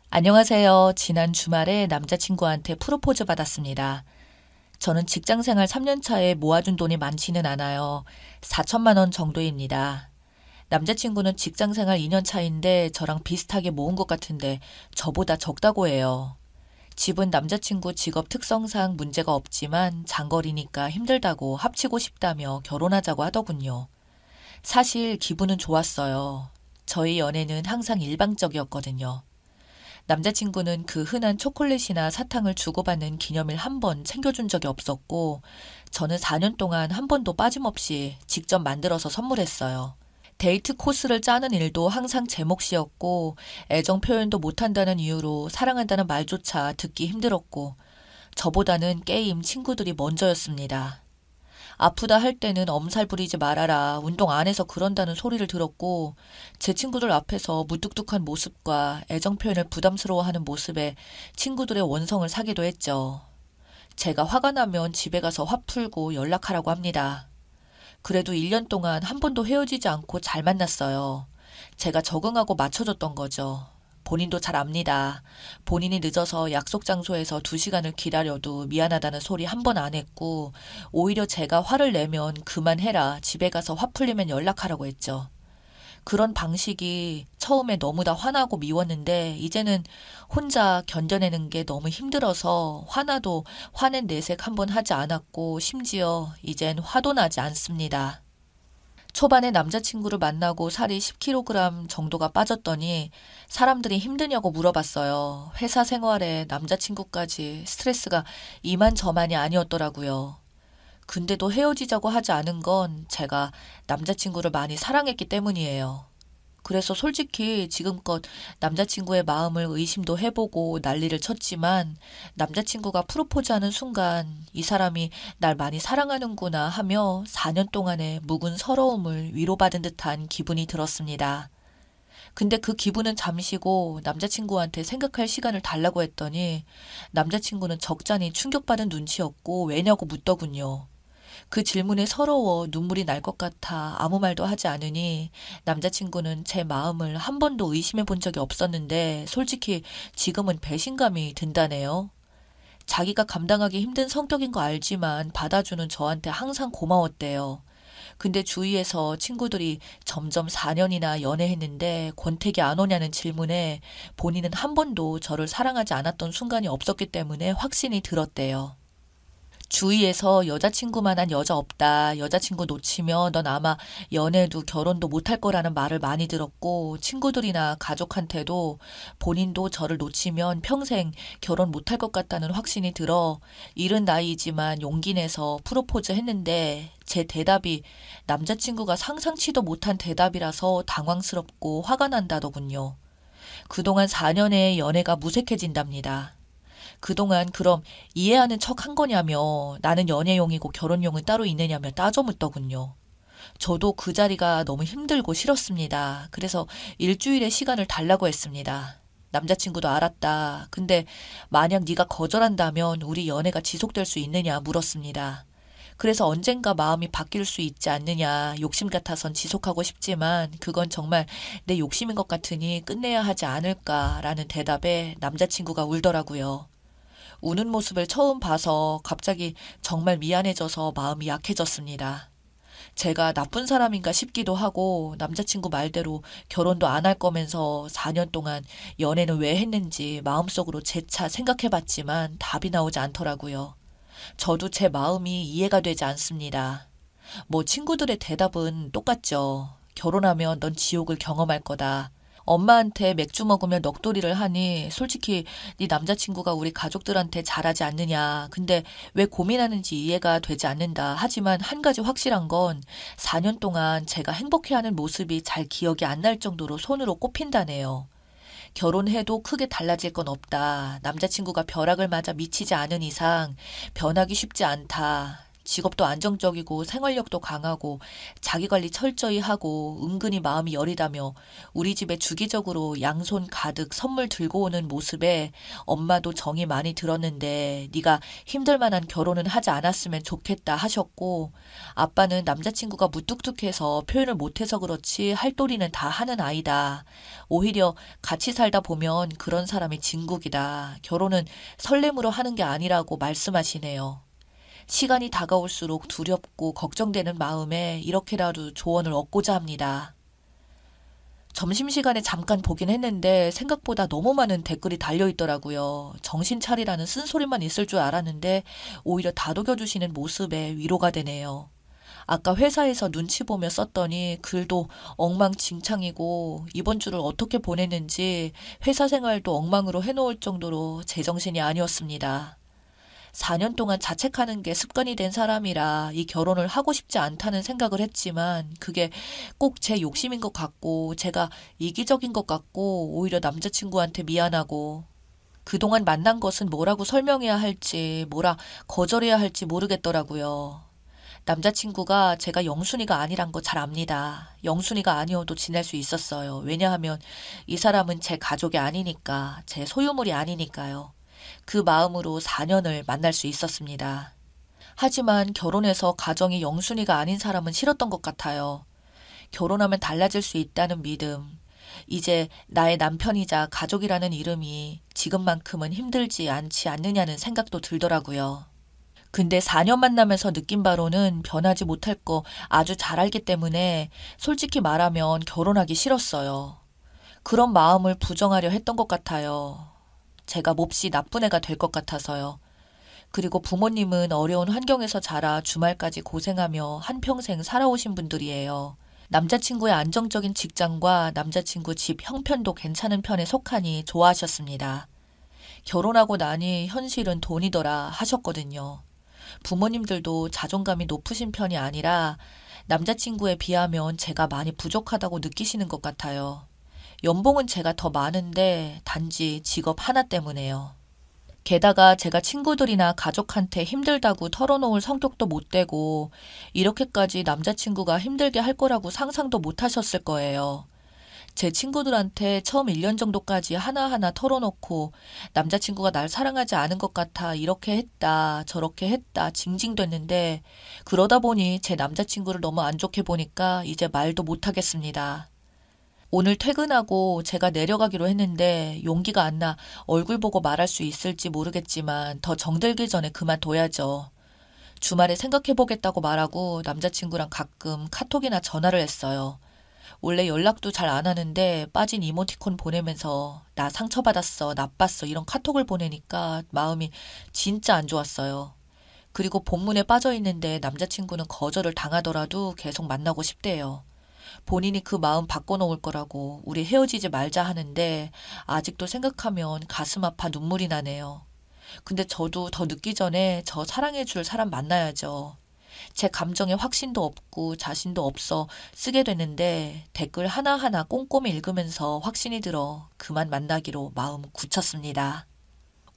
안녕하세요. 지난 주말에 남자친구한테 프로포즈 받았습니다. 저는 직장생활 3년 차에 모아둔 돈이 많지는 않아요. 4천만 원 정도입니다. 남자친구는 직장생활 2년 차인데 저랑 비슷하게 모은 것 같은데 저보다 적다고 해요. 집은 남자친구 직업 특성상 문제가 없지만 장거리니까 힘들다고 합치고 싶다며 결혼하자고 하더군요. 사실 기분은 좋았어요. 저희 연애는 항상 일방적이었거든요. 남자친구는 그 흔한 초콜릿이나 사탕을 주고받는 기념일 한 번 챙겨준 적이 없었고, 저는 4년 동안 한 번도 빠짐없이 직접 만들어서 선물했어요. 데이트 코스를 짜는 일도 항상 제 몫이었고, 애정 표현도 못한다는 이유로 사랑한다는 말조차 듣기 힘들었고, 저보다는 게임 친구들이 먼저였습니다. 아프다 할 때는 엄살 부리지 말아라. 운동 안 해서 그런다는 소리를 들었고, 제 친구들 앞에서 무뚝뚝한 모습과 애정 표현을 부담스러워하는 모습에 친구들의 원성을 사기도 했죠. 제가 화가 나면 집에 가서 화 풀고 연락하라고 합니다. 그래도 1년 동안 한 번도 헤어지지 않고 잘 만났어요. 제가 적응하고 맞춰줬던 거죠. 본인도 잘 압니다. 본인이 늦어서 약속 장소에서 2시간을 기다려도 미안하다는 소리 한 번 안 했고, 오히려 제가 화를 내면 그만해라, 집에 가서 화 풀리면 연락하라고 했죠. 그런 방식이 처음에 너무 다 화나고 미웠는데, 이제는 혼자 견뎌내는 게 너무 힘들어서 화나도 화낸 내색 한 번 하지 않았고, 심지어 이젠 화도 나지 않습니다. 초반에 남자친구를 만나고 살이 10kg 정도가 빠졌더니 사람들이 힘드냐고 물어봤어요. 회사 생활에 남자친구까지 스트레스가 이만저만이 아니었더라고요. 근데도 헤어지자고 하지 않은 건 제가 남자친구를 많이 사랑했기 때문이에요. 그래서 솔직히 지금껏 남자친구의 마음을 의심도 해보고 난리를 쳤지만 남자친구가 프로포즈하는 순간 이 사람이 날 많이 사랑하는구나 하며 4년 동안의 묵은 서러움을 위로받은 듯한 기분이 들었습니다. 근데 그 기분은 잠시고 남자친구한테 생각할 시간을 달라고 했더니 남자친구는 적잖이 충격받은 눈치였고 왜냐고 묻더군요. 그 질문에 서러워 눈물이 날 것 같아 아무 말도 하지 않으니 남자친구는 제 마음을 한 번도 의심해 본 적이 없었는데 솔직히 지금은 배신감이 든다네요. 자기가 감당하기 힘든 성격인 거 알지만 받아주는 저한테 항상 고마웠대요. 근데 주위에서 친구들이 점점 4년이나 연애했는데 권태기 안 오냐는 질문에 본인은 한 번도 저를 사랑하지 않았던 순간이 없었기 때문에 확신이 들었대요. 주위에서 여자친구만한 여자 없다. 여자친구 놓치면 넌 아마 연애도 결혼도 못할 거라는 말을 많이 들었고 친구들이나 가족한테도 본인도 저를 놓치면 평생 결혼 못할 것 같다는 확신이 들어 이른 나이지만 용기 내서 프로포즈 했는데 제 대답이 남자친구가 상상치도 못한 대답이라서 당황스럽고 화가 난다더군요. 그동안 4년의 연애가 무색해진답니다. 그동안 그럼 이해하는 척 한 거냐며 나는 연애용이고 결혼용은 따로 있느냐며 따져 묻더군요. 저도 그 자리가 너무 힘들고 싫었습니다. 그래서 일주일의 시간을 달라고 했습니다. 남자친구도 알았다. 근데 만약 네가 거절한다면 우리 연애가 지속될 수 있느냐 물었습니다. 그래서 언젠가 마음이 바뀔 수 있지 않느냐 욕심 같아선 지속하고 싶지만 그건 정말 내 욕심인 것 같으니 끝내야 하지 않을까라는 대답에 남자친구가 울더라고요. 우는 모습을 처음 봐서 갑자기 정말 미안해져서 마음이 약해졌습니다. 제가 나쁜 사람인가 싶기도 하고 남자친구 말대로 결혼도 안 할 거면서 4년 동안 연애는 왜 했는지 마음속으로 재차 생각해봤지만 답이 나오지 않더라고요. 저도 제 마음이 이해가 되지 않습니다. 뭐 친구들의 대답은 똑같죠. 결혼하면 넌 지옥을 경험할 거다. 엄마한테 맥주 먹으면 넋도리를 하니 솔직히 네 남자친구가 우리 가족들한테 잘하지 않느냐. 근데 왜 고민하는지 이해가 되지 않는다. 하지만 한 가지 확실한 건 4년 동안 제가 행복해하는 모습이 잘 기억이 안 날 정도로 손으로 꼽힌다네요. 결혼해도 크게 달라질 건 없다. 남자친구가 벼락을 맞아 미치지 않은 이상 변하기 쉽지 않다. 직업도 안정적이고 생활력도 강하고 자기 관리 철저히 하고 은근히 마음이 여리다며 우리 집에 주기적으로 양손 가득 선물 들고 오는 모습에 엄마도 정이 많이 들었는데 네가 힘들 만한 결혼은 하지 않았으면 좋겠다 하셨고, 아빠는 남자친구가 무뚝뚝해서 표현을 못해서 그렇지 할 도리는 다 하는 아이다. 오히려 같이 살다 보면 그런 사람이 진국이다. 결혼은 설렘으로 하는 게 아니라고 말씀하시네요. 시간이 다가올수록 두렵고 걱정되는 마음에 이렇게라도 조언을 얻고자 합니다. 점심시간에 잠깐 보긴 했는데 생각보다 너무 많은 댓글이 달려있더라고요. 정신 차리라는 쓴소리만 있을 줄 알았는데 오히려 다독여주시는 모습에 위로가 되네요. 아까 회사에서 눈치 보며 썼더니 글도 엉망진창이고 이번 주를 어떻게 보냈는지 회사 생활도 엉망으로 해놓을 정도로 제정신이 아니었습니다. 4년 동안 자책하는 게 습관이 된 사람이라 이 결혼을 하고 싶지 않다는 생각을 했지만 그게 꼭 제 욕심인 것 같고 제가 이기적인 것 같고 오히려 남자친구한테 미안하고 그동안 만난 것은 뭐라고 설명해야 할지 뭐라 거절해야 할지 모르겠더라고요. 남자친구가 제가 영순이가 아니란 거 잘 압니다. 영순이가 아니어도 지낼 수 있었어요. 왜냐하면 이 사람은 제 가족이 아니니까, 제 소유물이 아니니까요. 그 마음으로 4년을 만날 수 있었습니다. 하지만 결혼해서 가정이 영순이가 아닌 사람은 싫었던 것 같아요. 결혼하면 달라질 수 있다는 믿음, 이제 나의 남편이자 가족이라는 이름이 지금만큼은 힘들지 않지 않느냐는 생각도 들더라고요. 근데 4년 만나면서 느낀 바로는 변하지 못할 거 아주 잘 알기 때문에 솔직히 말하면 결혼하기 싫었어요. 그런 마음을 부정하려 했던 것 같아요. 제가 몹시 나쁜 애가 될 것 같아서요. 그리고 부모님은 어려운 환경에서 자라 주말까지 고생하며 한평생 살아오신 분들이에요. 남자친구의 안정적인 직장과 남자친구 집 형편도 괜찮은 편에 속하니 좋아하셨습니다. 결혼하고 나니 현실은 돈이더라 하셨거든요. 부모님들도 자존감이 높으신 편이 아니라 남자친구에 비하면 제가 많이 부족하다고 느끼시는 것 같아요. 연봉은 제가 더 많은데 단지 직업 하나 때문에요. 게다가 제가 친구들이나 가족한테 힘들다고 털어놓을 성격도 못 되고 이렇게까지 남자친구가 힘들게 할 거라고 상상도 못 하셨을 거예요. 제 친구들한테 처음 1년 정도까지 하나하나 털어놓고 남자친구가 날 사랑하지 않은 것 같아 이렇게 했다 저렇게 했다 징징댔는데 그러다 보니 제 남자친구를 너무 안 좋게 보니까 이제 말도 못 하겠습니다. 오늘 퇴근하고 제가 내려가기로 했는데 용기가 안 나 얼굴 보고 말할 수 있을지 모르겠지만 더 정들기 전에 그만둬야죠. 주말에 생각해보겠다고 말하고 남자친구랑 가끔 카톡이나 전화를 했어요. 원래 연락도 잘 안 하는데 빠진 이모티콘 보내면서 나 상처받았어, 나빴어 이런 카톡을 보내니까 마음이 진짜 안 좋았어요. 그리고 본문에 빠져 있는데 남자친구는 거절을 당하더라도 계속 만나고 싶대요. 본인이 그 마음 바꿔놓을 거라고 우리 헤어지지 말자 하는데 아직도 생각하면 가슴 아파 눈물이 나네요. 근데 저도 더 늦기 전에 저 사랑해줄 사람 만나야죠. 제 감정에 확신도 없고 자신도 없어 쓰게 되는데 댓글 하나하나 꼼꼼히 읽으면서 확신이 들어 그만 만나기로 마음 굳혔습니다.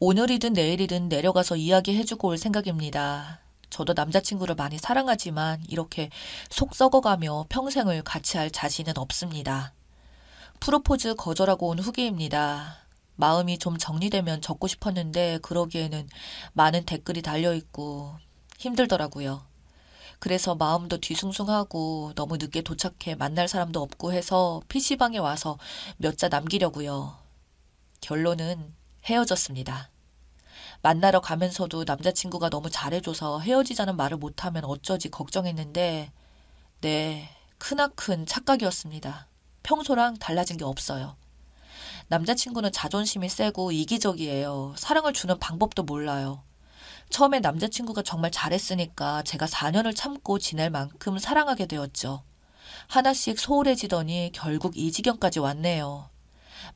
오늘이든 내일이든 내려가서 이야기해주고 올 생각입니다. 저도 남자친구를 많이 사랑하지만 이렇게 속 썩어가며 평생을 같이 할 자신은 없습니다. 프로포즈 거절하고 온 후기입니다. 마음이 좀 정리되면 적고 싶었는데 그러기에는 많은 댓글이 달려있고 힘들더라고요. 그래서 마음도 뒤숭숭하고 너무 늦게 도착해 만날 사람도 없고 해서 PC방에 와서 몇 자 남기려고요. 결론은 헤어졌습니다. 만나러 가면서도 남자친구가 너무 잘해줘서 헤어지자는 말을 못하면 어쩌지 걱정했는데 네, 크나큰 착각이었습니다. 평소랑 달라진 게 없어요. 남자친구는 자존심이 세고 이기적이에요. 사랑을 주는 방법도 몰라요. 처음에 남자친구가 정말 잘했으니까 제가 4년을 참고 지낼 만큼 사랑하게 되었죠. 하나씩 소홀해지더니 결국 이 지경까지 왔네요.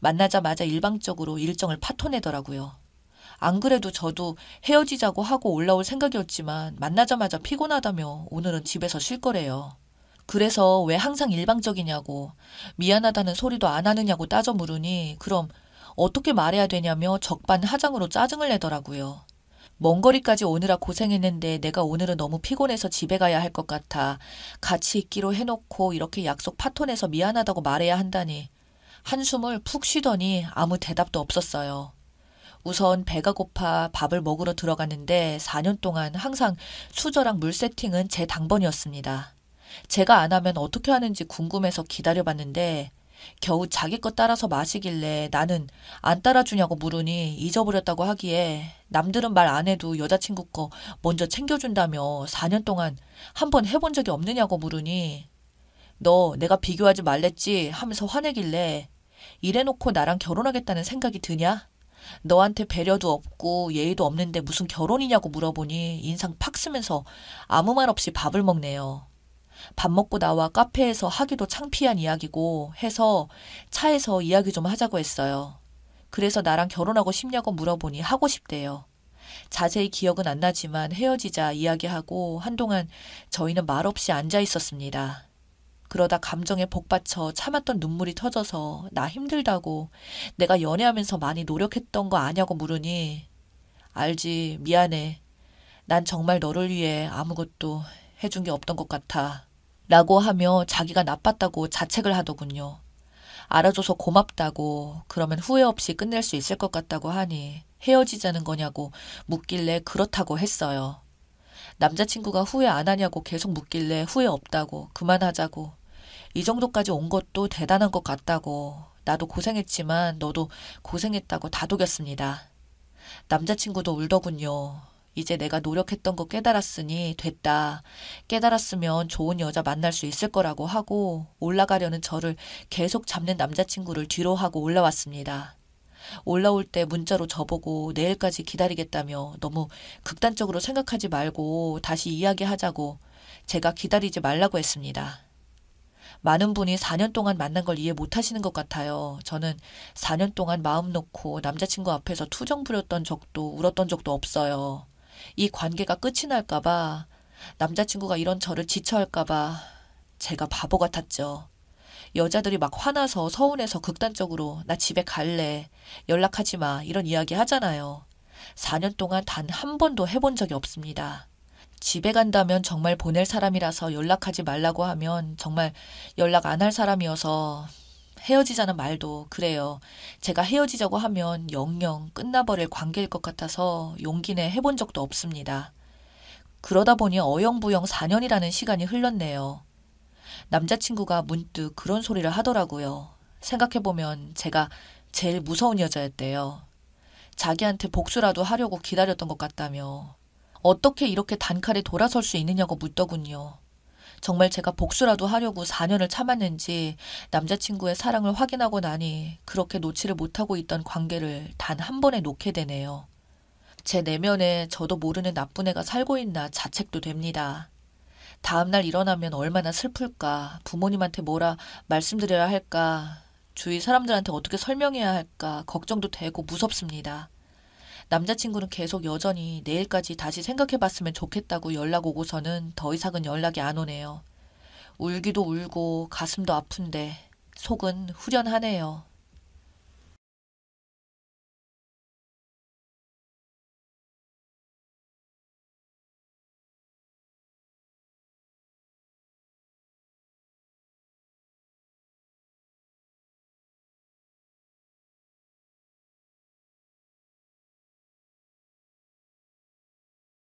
만나자마자 일방적으로 일정을 파토내더라고요. 안 그래도 저도 헤어지자고 하고 올라올 생각이었지만 만나자마자 피곤하다며 오늘은 집에서 쉴 거래요. 그래서 왜 항상 일방적이냐고 미안하다는 소리도 안 하느냐고 따져 물으니 그럼 어떻게 말해야 되냐며 적반하장으로 짜증을 내더라고요. 먼 거리까지 오느라 고생했는데 내가 오늘은 너무 피곤해서 집에 가야 할 것 같아. 같이 있기로 해놓고 이렇게 약속 파토내서 미안하다고 말해야 한다니. 한숨을 푹 쉬더니 아무 대답도 없었어요. 우선 배가 고파 밥을 먹으러 들어갔는데 4년 동안 항상 수저랑 물 세팅은 제 당번이었습니다. 제가 안 하면 어떻게 하는지 궁금해서 기다려봤는데 겨우 자기 것 따라서 마시길래 나는 안 따라주냐고 물으니 잊어버렸다고 하기에 남들은 말 안 해도 여자친구 거 먼저 챙겨준다며 4년 동안 한 번 해본 적이 없느냐고 물으니 너 내가 비교하지 말랬지 하면서 화내길래 이래놓고 나랑 결혼하겠다는 생각이 드냐? 너한테 배려도 없고 예의도 없는데 무슨 결혼이냐고 물어보니 인상 팍 쓰면서 아무 말 없이 밥을 먹네요. 밥 먹고 나와 카페에서 하기도 창피한 이야기고 해서 차에서 이야기 좀 하자고 했어요. 그래서 나랑 결혼하고 싶냐고 물어보니 하고 싶대요. 자세히 기억은 안 나지만 헤어지자 이야기하고 한동안 저희는 말없이 앉아 있었습니다. 그러다 감정에 복받쳐 참았던 눈물이 터져서 나 힘들다고 내가 연애하면서 많이 노력했던 거 아냐고 물으니 알지 미안해. 난 정말 너를 위해 아무것도 해준 게 없던 것 같아. 라고 하며 자기가 나빴다고 자책을 하더군요. 알아줘서 고맙다고 그러면 후회 없이 끝낼 수 있을 것 같다고 하니 헤어지자는 거냐고 묻길래 그렇다고 했어요. 남자친구가 후회 안 하냐고 계속 묻길래 후회 없다고 그만하자고 이 정도까지 온 것도 대단한 것 같다고 나도 고생했지만 너도 고생했다고 다독였습니다. 남자친구도 울더군요. 이제 내가 노력했던 거 깨달았으니 됐다. 깨달았으면 좋은 여자 만날 수 있을 거라고 하고 올라가려는 저를 계속 잡는 남자친구를 뒤로 하고 올라왔습니다. 올라올 때 문자로 저보고 내일까지 기다리겠다며 너무 극단적으로 생각하지 말고 다시 이야기하자고 제가 기다리지 말라고 했습니다. 많은 분이 4년 동안 만난 걸 이해 못하시는 것 같아요. 저는 4년 동안 마음 놓고 남자친구 앞에서 투정 부렸던 적도 울었던 적도 없어요. 이 관계가 끝이 날까봐 남자친구가 이런 저를 지쳐할까봐 제가 바보 같았죠. 여자들이 막 화나서 서운해서 극단적으로 나 집에 갈래. 연락하지 마. 이런 이야기 하잖아요. 4년 동안 단 한 번도 해본 적이 없습니다. 집에 간다면 정말 보낼 사람이라서 연락하지 말라고 하면 정말 연락 안 할 사람이어서 헤어지자는 말도 그래요. 제가 헤어지자고 하면 영영 끝나버릴 관계일 것 같아서 용기 내 해본 적도 없습니다. 그러다 보니 어영부영 4년이라는 시간이 흘렀네요. 남자친구가 문득 그런 소리를 하더라고요. 생각해보면 제가 제일 무서운 여자였대요. 자기한테 복수라도 하려고 기다렸던 것 같다며. 어떻게 이렇게 단칼에 돌아설 수 있느냐고 묻더군요. 정말 제가 복수라도 하려고 4년을 참았는지 남자친구의 사랑을 확인하고 나니 그렇게 놓지를 못하고 있던 관계를 단 한 번에 놓게 되네요. 제 내면에 저도 모르는 나쁜 애가 살고 있나 자책도 됩니다. 다음날 일어나면 얼마나 슬플까, 부모님한테 뭐라 말씀드려야 할까, 주위 사람들한테 어떻게 설명해야 할까 걱정도 되고 무섭습니다. 남자친구는 계속 여전히 내일까지 다시 생각해봤으면 좋겠다고 연락 오고서는 더 이상은 연락이 안 오네요. 울기도 울고 가슴도 아픈데 속은 후련하네요.